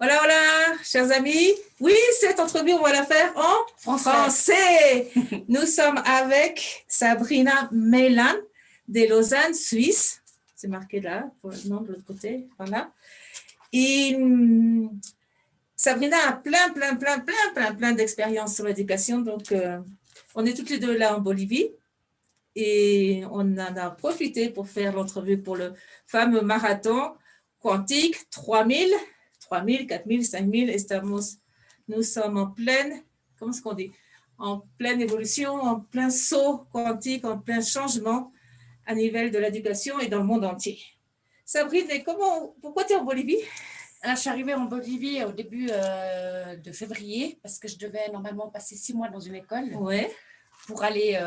Voilà, voilà, chers amis. Oui, cette entrevue, on va la faire en Français. français. Nous sommes avec Sabrina Meylan de Lausanne, Suisse. C'est marqué là, pour le nom de l'autre côté. Voilà. Et Sabrina a plein d'expériences sur l'éducation. Donc, on est toutes les deux là en Bolivie. Et on en a profité pour faire l'entrevue pour le fameux marathon quantique 3000, 4000, 5000. Nous sommes en pleine, comment est-ce qu'on dit, en pleine évolution, en plein saut quantique, en plein changement à niveau de l'éducation et dans le monde entier. Sabrine, pourquoi tu es en Bolivie? Alors, je suis arrivée en Bolivie au début de février parce que je devais normalement passer 6 mois dans une école pour aller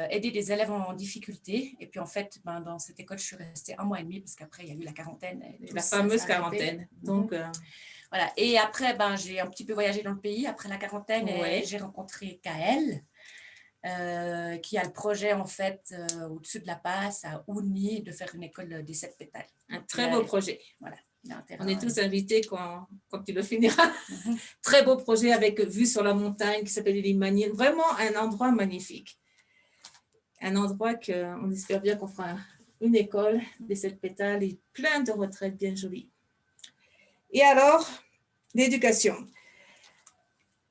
aider des élèves en difficulté. Et puis, en fait, dans cette école, je suis restée 1 mois et demi parce qu'après, il y a eu la quarantaine. La fameuse quarantaine. Donc, voilà. Et après, j'ai un petit peu voyagé dans le pays après la quarantaine et j'ai rencontré Kael, qui a le projet, en fait, au-dessus de La Paz, à Ouni, de faire une école des 7 pétales. Un très beau projet. Voilà. On est tous invités quand tu le finiras. Très beau projet avec vue sur la montagne qui s'appelle Limanienne. Vraiment un endroit magnifique. Un endroit qu'on espère bien qu'on fera une école des 7 pétales et plein de retraites bien jolies. Et alors, l'éducation.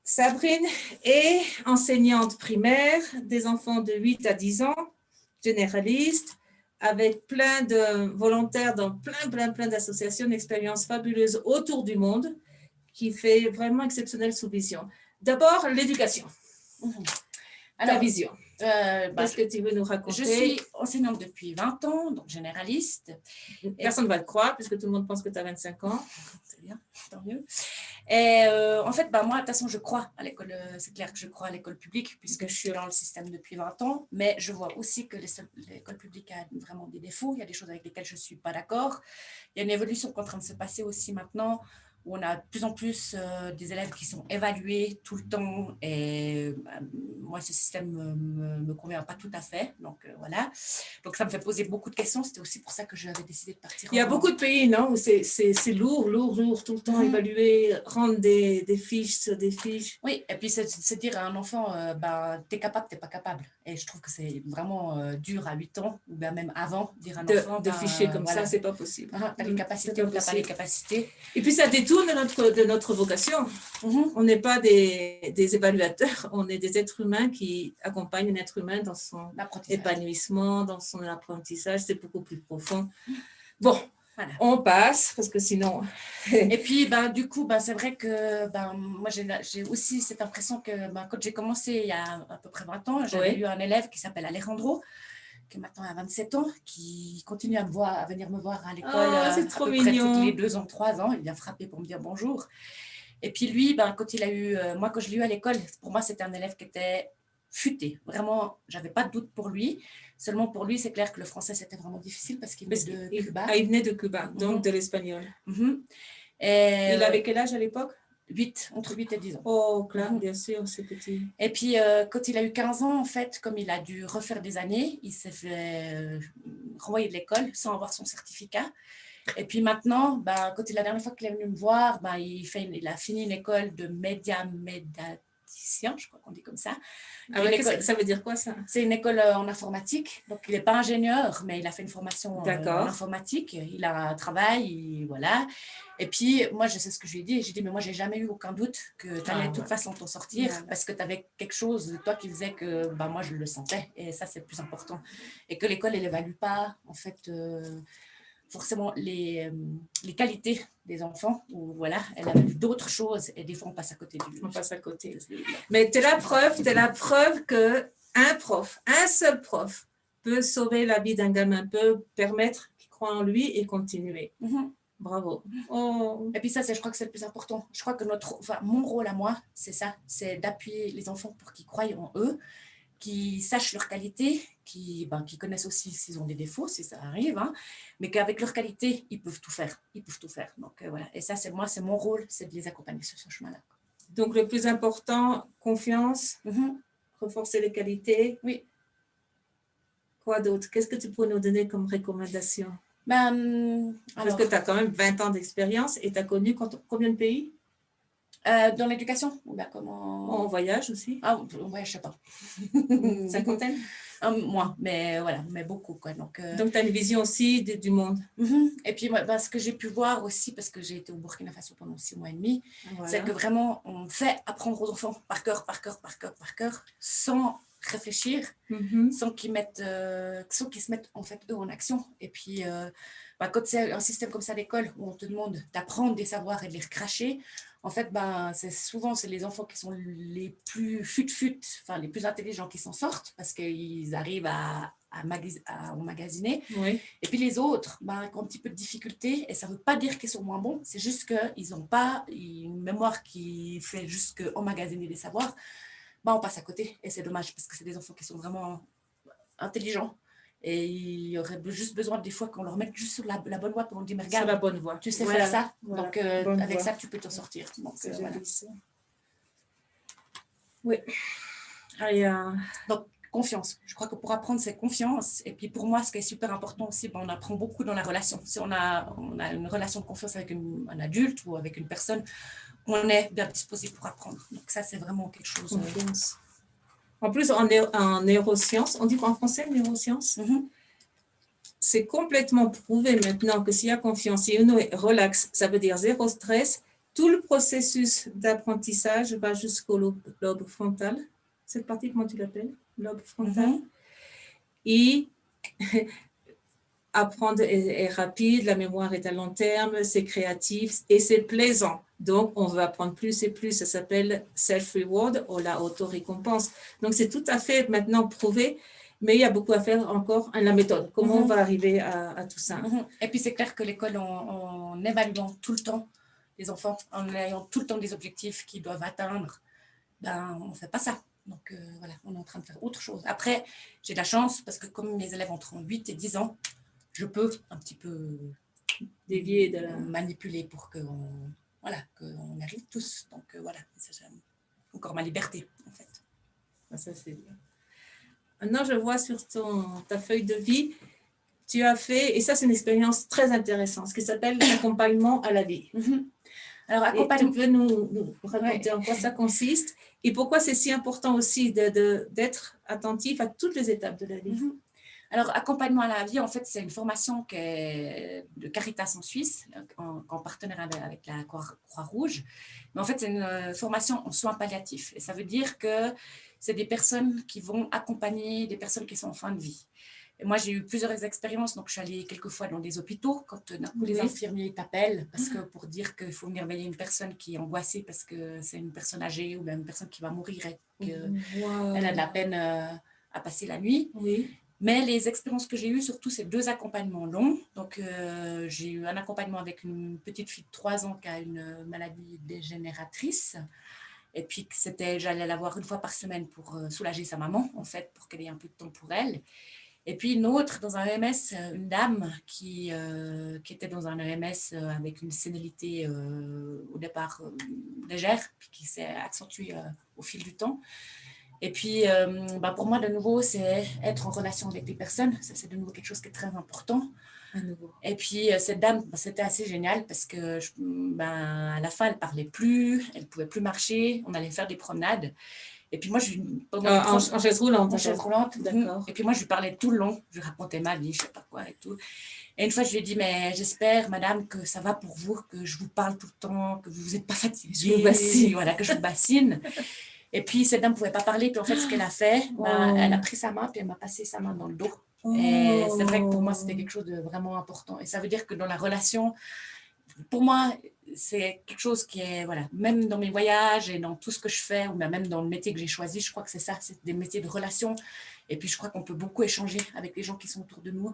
Sabrine est enseignante primaire des enfants de 8 à 10 ans, généraliste, avec plein de volontaires dans plein d'associations, d'expériences fabuleuses autour du monde, qui fait vraiment exceptionnelle sous vision. D'abord, l'éducation. Ta vision. Qu'est-ce que tu veux nous raconter? Je suis enseignante depuis 20 ans, donc généraliste. Personne ne va te croire, puisque tout le monde pense que tu as 25 ans. C'est bien, tant mieux. Et en fait, moi, de toute façon, je crois à l'école, c'est clair que je crois à l'école publique, puisque je suis dans le système depuis 20 ans, mais je vois aussi que l'école publique a vraiment des défauts, il y a des choses avec lesquelles je ne suis pas d'accord. Il y a une évolution qui est en train de se passer aussi maintenant, où on a de plus en plus des élèves qui sont évalués tout le temps, et moi, ce système ne me convient pas tout à fait, donc voilà. Donc, ça me fait poser beaucoup de questions, c'était aussi pour ça que j'avais décidé de partir. Il y a beaucoup de pays, non, où c'est lourd, tout le temps évaluer, rendre des fiches. Oui, et puis c'est dire à un enfant, t'es capable, t'es pas capable. Et je trouve que c'est vraiment dur à 8 ans, ou bien même avant, dire à un enfant... De ficher comme ça, c'est pas possible. T'as les capacités ou t'as pas les capacités. Et puis ça détourne de notre vocation. On n'est pas des évaluateurs, on est des êtres humains qui accompagnent un être humain dans son épanouissement, dans son apprentissage, c'est beaucoup plus profond. Bon, voilà. On passe, parce que sinon... Et puis, du coup, c'est vrai que moi, j'ai aussi cette impression que quand j'ai commencé il y a à peu près 20 ans, j'avais eu un élève qui s'appelle Alejandro, qui maintenant a 27 ans, qui continue à venir me voir à l'école à peu près tous les 2 ans, 3 ans. Il vient frapper pour me dire bonjour. Et puis lui, quand il a eu, moi, quand je l'ai eu à l'école, pour moi, c'était un élève qui était futé. Vraiment, j'avais pas de doute pour lui. Seulement pour lui, c'est clair que le français, c'était vraiment difficile parce qu'il venait de Cuba. Il venait de Cuba, donc de l'espagnol. Et il avait quel âge à l'époque? 8, entre 8 et 10 ans. Oh, clair, bien sûr, c'est petit. Et puis, quand il a eu 15 ans, en fait, comme il a dû refaire des années, il s'est fait renvoyer de l'école sans avoir son certificat. Et puis maintenant, quand la dernière fois qu'il est venu me voir, il a fini une école de médiaticien, je crois qu'on dit comme ça. Ça veut dire quoi, ça? C'est une école en informatique. Donc, il n'est pas ingénieur, mais il a fait une formation en informatique. Il a un travail, voilà. Et puis, moi, je sais ce que je lui ai dit. J'ai dit, mais moi, je n'ai jamais eu aucun doute que tu allais de toute façon t'en sortir parce que tu avais quelque chose de toi qui faisait que moi, je le sentais. Et ça, c'est le plus important. Et que l'école, elle n'évalue pas, en fait... forcément les qualités des enfants, ou voilà, elle a vu d'autres choses, et des fois on passe à côté On passe à côté. Mais tu es la preuve qu'un seul prof peut sauver la vie d'un gamin, peut permettre qu'il croit en lui et continuer. Bravo. Oh. Et puis ça, je crois que c'est le plus important. Je crois que mon rôle à moi, c'est ça, c'est d'appuyer les enfants pour qu'ils croient en eux, qui sachent leurs qualités, qui connaissent aussi s'ils ont des défauts, si ça arrive, mais qu'avec leurs qualités, ils peuvent tout faire. Donc voilà. Et ça, c'est mon rôle, c'est de les accompagner sur ce chemin-là. Donc le plus important, confiance, renforcer les qualités. Oui. Quoi d'autre? Qu'est-ce que tu pourrais nous donner comme recommandation? Parce que tu as quand même 20 ans d'expérience et tu as connu combien de pays? Dans l'éducation, comment... En voyage aussi? Ah, ouais, je sais pas. Une cinquantaine? Moins, mais voilà, mais beaucoup, quoi. Donc tu as une vision aussi du monde. Et puis, ce que j'ai pu voir aussi, parce que j'ai été au Burkina Faso pendant 6 mois et demi, Voilà. c'est que vraiment, on fait apprendre aux enfants par cœur, sans réfléchir, sans qu'ils se mettent en fait eux en action. Et puis, quand c'est un système comme ça à l'école où on te demande d'apprendre des savoirs et de les recracher, en fait, c'est les enfants qui sont les plus enfin les plus intelligents qui s'en sortent parce qu'ils arrivent à emmagasiner. Oui. Et puis les autres, qui ont un petit peu de difficulté, et ça ne veut pas dire qu'ils sont moins bons, c'est juste qu'ils n'ont pas une mémoire qui fait juste emmagasiner des savoirs. On passe à côté, et c'est dommage parce que c'est des enfants qui sont vraiment intelligents. Et il y aurait juste besoin des fois qu'on leur mette juste sur la bonne voie, qu'on dit, mais regarde, sur la bonne voie. Tu sais faire ça, voilà. Donc avec ça, tu peux t'en sortir. Donc, voilà. Oui. Donc, confiance. Je crois que pour apprendre, c'est confiance. Et puis pour moi, ce qui est super important aussi, on apprend beaucoup dans la relation. Si on a une relation de confiance avec un adulte ou avec une personne, on est bien disposé pour apprendre. Donc ça, c'est vraiment quelque chose. Confiance. En plus, en neurosciences, on dit qu'en français, neurosciences, c'est complètement prouvé maintenant que s'il y a confiance, si on est relax, ça veut dire zéro stress, tout le processus d'apprentissage va jusqu'au lobe frontal. Cette partie, comment tu l'appelles? Lobe frontal. Et apprendre est rapide, la mémoire est à long terme, c'est créatif et c'est plaisant. Donc, on va apprendre plus et plus. Ça s'appelle self-reward ou la auto-récompense. Donc, c'est tout à fait maintenant prouvé, mais il y a beaucoup à faire encore à la méthode. Comment on va arriver à tout ça? Et puis, c'est clair que l'école, en évaluant tout le temps les enfants, en ayant tout le temps des objectifs qu'ils doivent atteindre, on ne fait pas ça. Donc, voilà, on est en train de faire autre chose. Après, j'ai de la chance parce que comme mes élèves entre 8 et 10 ans, je peux un petit peu dévier manipuler pour qu'on arrive tous. Donc, voilà, c'est encore ma liberté, en fait. Ça, c'est bien. Maintenant, je vois sur ta feuille de vie, tu as fait, et ça, c'est une expérience très intéressante, ce qui s'appelle l'accompagnement à la vie. Alors, accompagnement. Tu peux nous raconter en quoi ça consiste et pourquoi c'est si important aussi d'être attentif à toutes les étapes de la vie. Alors, accompagnement à la vie, en fait, c'est une formation qui est de Caritas en Suisse, en partenariat avec la Croix-Rouge. Mais en fait, c'est une formation en soins palliatifs. Et ça veut dire que c'est des personnes qui vont accompagner des personnes qui sont en fin de vie. Et moi, j'ai eu plusieurs expériences. Donc, je suis allée quelques fois dans des hôpitaux quand les infirmiers t'appellent pour dire qu'il faut venir veiller une personne qui est angoissée parce que c'est une personne âgée ou même une personne qui va mourir et qu'elle a de la peine à passer la nuit. Oui. Mais les expériences que j'ai eues, surtout, c'est 2 accompagnements longs. Donc, j'ai eu un accompagnement avec une petite fille de 3 ans qui a une maladie dégénératrice. Et puis, j'allais la voir 1 fois par semaine pour soulager sa maman, en fait, pour qu'elle ait un peu de temps pour elle. Et puis, une autre, dans un EMS, une dame qui était dans un EMS avec une sénilité au départ légère, puis qui s'est accentuée au fil du temps. Et puis, pour moi, de nouveau, c'est être en relation avec les personnes. Ça, c'est de nouveau quelque chose qui est très important. Et puis, cette dame, c'était assez génial parce que, à la fin, elle ne parlait plus, elle ne pouvait plus marcher. On allait faire des promenades. Et puis, moi, en chaise roulante. En chaise roulante. D'accord. Et puis, moi, je lui parlais tout le long. Je lui racontais ma vie, je ne sais pas quoi et tout. Et une fois, je lui ai dit, mais j'espère, madame, que ça va pour vous, que je vous parle tout le temps, que vous n'êtes pas fatiguée. Je vous bassine. Voilà, que je vous bassine. Et puis, cette dame ne pouvait pas parler. Puis, en fait, ce qu'elle a fait, elle a pris sa main, puis elle m'a passé sa main dans le dos. Et c'est vrai que pour moi, c'était quelque chose de vraiment important. Et ça veut dire que dans la relation, pour moi, c'est quelque chose qui est, voilà, même dans mes voyages et dans tout ce que je fais, ou même dans le métier que j'ai choisi, je crois que c'est ça, c'est des métiers de relation. Et puis, je crois qu'on peut beaucoup échanger avec les gens qui sont autour de nous,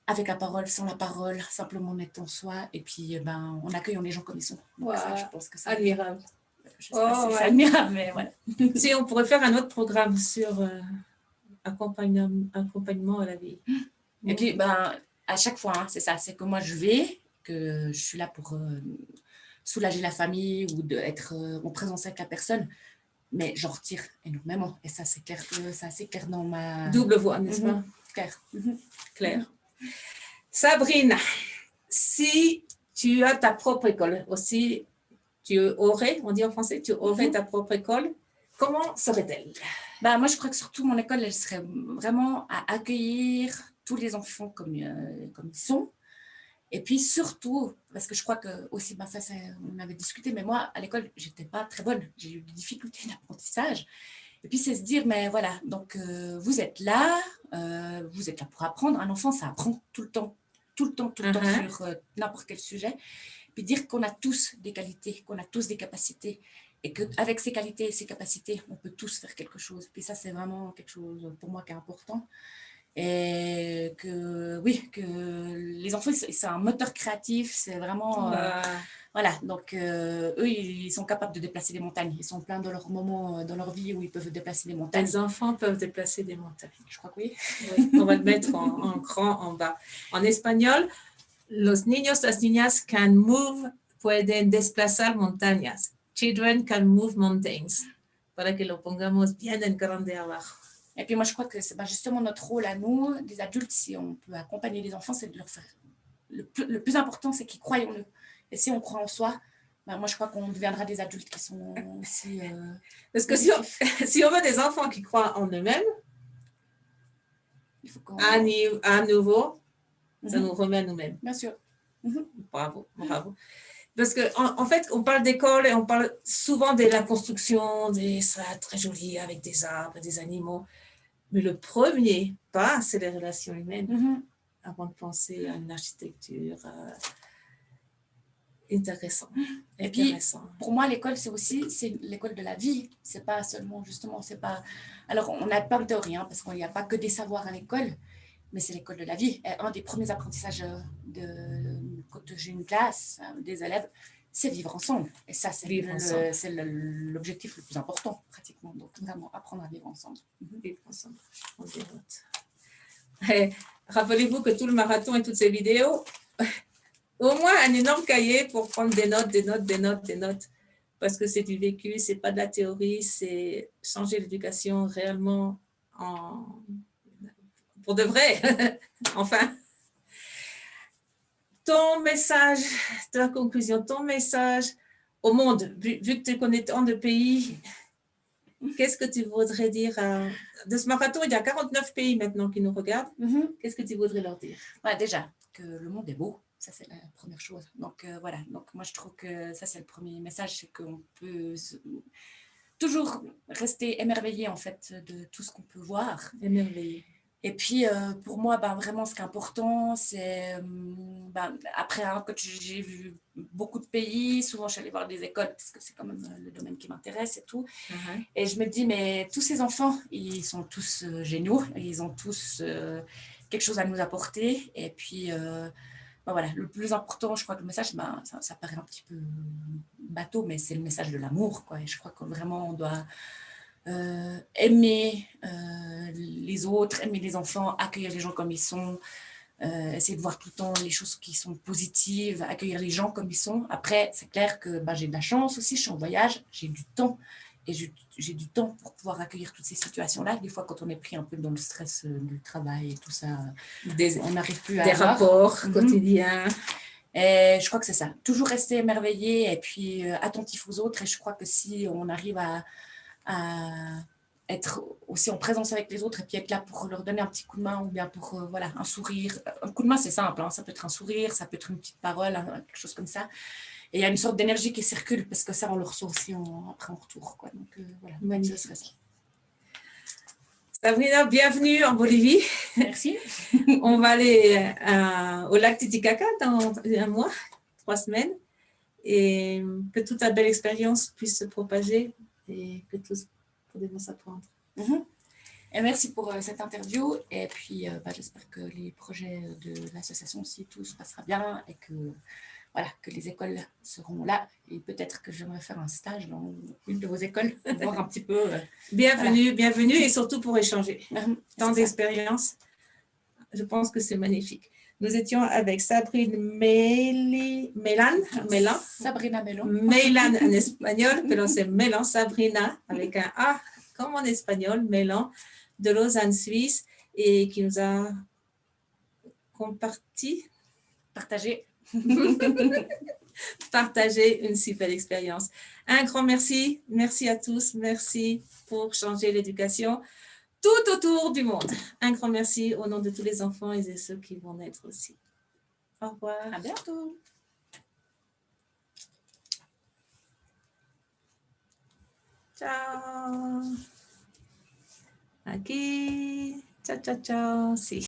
avec la parole, sans la parole, simplement en étant soi. Et puis, en accueillant les gens comme ils sont. Donc, ça, je pense que c'est admirable. Je sais pas si c'est admirable, mais voilà. Si on pourrait faire un autre programme sur accompagnement à la vie. Et puis, à chaque fois, c'est ça, c'est que moi, que je suis là pour soulager la famille ou d'être en présence avec la personne, mais j'en retire énormément. Et ça, c'est assez clair dans ma... Double voix, n'est-ce pas? Clair. Clair. Sabrina, si tu as ta propre école aussi, tu aurais, on dit en français, tu aurais ta propre école, comment serait-elle? Bah, moi, je crois que surtout mon école, elle serait vraiment à accueillir tous les enfants comme ils sont. Et puis surtout, parce que je crois que aussi, bah, ça, on avait discuté, mais moi, à l'école, j'étais pas très bonne. J'ai eu des difficultés d'apprentissage. Et puis, c'est se dire, mais voilà, donc vous êtes là pour apprendre. Un enfant, ça apprend tout le temps, sur n'importe quel sujet. Puis dire qu'on a tous des qualités, qu'on a tous des capacités, et qu'avec ces qualités et ces capacités, on peut tous faire quelque chose. Puis ça, c'est vraiment quelque chose pour moi qui est important. Et que oui, que les enfants, c'est un moteur créatif, c'est vraiment voilà, donc eux, ils sont capables de déplacer des montagnes. Ils sont pleins de leurs moments dans leur vie où ils peuvent déplacer des montagnes. Les enfants peuvent déplacer des montagnes. Je crois que oui. Oui, on va le mettre en grand en bas. En espagnol, los niños, las niñas can move, pueden desplazar montañas. Children can move mountains. Para que lo pongamos bien en grande abajo. Et puis moi, je crois que c'est justement notre rôle à nous, des adultes, si on peut accompagner les enfants, c'est de leur faire... Le plus important, c'est qu'ils croient en eux. Et si on croit en soi, bah, moi, je crois qu'on deviendra des adultes qui sont aussi... Parce que si on veut des enfants qui croient en eux-mêmes, il faut qu'on... à nouveau, ça nous remet à nous-mêmes. Bien sûr. Bravo, bravo. Parce qu'en fait, on parle d'école et on parle souvent de la construction, des salles très jolies avec des arbres, des animaux. Mais le premier pas, c'est les relations humaines. Avant de penser à une architecture intéressante. Et puis, pour moi, l'école, c'est l'école de la vie. C'est pas seulement, justement, c'est pas... Alors, on a plein de théories, hein, parce qu'il n'y a pas que des savoirs à l'école, mais c'est l'école de la vie. Et un des premiers apprentissages quand j'ai une classe, des élèves, c'est vivre ensemble. Et ça, c'est l'objectif le plus important, pratiquement. Donc, vraiment, apprendre à vivre ensemble. Vivre ensemble. On dénote. Rappelez-vous que tout le marathon et toutes ces vidéos, au moins un énorme cahier pour prendre des notes. Parce que c'est du vécu, c'est pas de la théorie, c'est changer l'éducation réellement pour de vrai. Enfin. Ton message de la conclusion, ton message au monde, vu que tu connais tant de pays, qu'est-ce que tu voudrais dire de ce marathon? Il y a 49 pays maintenant qui nous regardent. Qu'est-ce que tu voudrais leur dire? Déjà, que le monde est beau, ça c'est la première chose. Donc voilà, donc moi je trouve que ça c'est le premier message, c'est qu'on peut toujours rester émerveillé en fait de tout ce qu'on peut voir. Émerveillé. Et puis, pour moi, vraiment, ce qui est important, c'est, après, quand j'ai vu beaucoup de pays, souvent, je suis allée voir des écoles, parce que c'est quand même le domaine qui m'intéresse et tout. Et je me dis, mais tous ces enfants, ils sont tous géniaux, ils ont tous quelque chose à nous apporter. Et puis, voilà, le plus important, je crois que le message, ça paraît un petit peu bateau, mais c'est le message de l'amour, quoi. Et je crois que vraiment, on doit... aimer les autres, aimer les enfants, accueillir les gens comme ils sont, essayer de voir tout le temps les choses qui sont positives, accueillir les gens comme ils sont. Après, c'est clair que j'ai de la chance aussi, je suis en voyage, j'ai du temps, et j'ai du temps pour pouvoir accueillir toutes ces situations-là. Des fois, quand on est pris un peu dans le stress du travail et tout ça, on n'arrive plus à des rapports quotidiens. Et je crois que c'est ça, toujours rester émerveillé et puis attentif aux autres. Et je crois que si on arrive à être aussi en présence avec les autres et puis être là pour leur donner un petit coup de main ou bien pour voilà, un sourire. Un coup de main, c'est simple, hein, ça peut être un sourire, ça peut être une petite parole, quelque chose comme ça. Et il y a une sorte d'énergie qui circule parce que ça, on le reçoit aussi après en retour. Quoi. Donc voilà, ce serait ça. Sabrina, bienvenue en Bolivie. Merci. On va aller au lac Titicaca dans un mois, 3 semaines, et que toute ta belle expérience puisse se propager et que tous pourront s'apprendre. Et merci pour cette interview. Et puis, j'espère que les projets de l'association aussi, tout se passera bien et que, voilà, que les écoles seront là. Et peut-être que j'aimerais faire un stage dans une de vos écoles, voir un petit peu. Bienvenue, bienvenue et surtout pour échanger. Tant d'expérience. Je pense que c'est magnifique. Nous étions avec Sabrina Melan. Sabrina Melan. Melan en espagnol, pero c'est Melan, Sabrina, avec un A comme en espagnol, Melan, de Lausanne, Suisse, et qui nous a Partagez. Partager une super expérience. Un grand merci. Merci à tous. Merci pour changer l'éducation tout autour du monde. Un grand merci au nom de tous les enfants et de ceux qui vont naître aussi. Au revoir. À bientôt. Ciao. Aquí. Ciao, ciao, ciao. Si.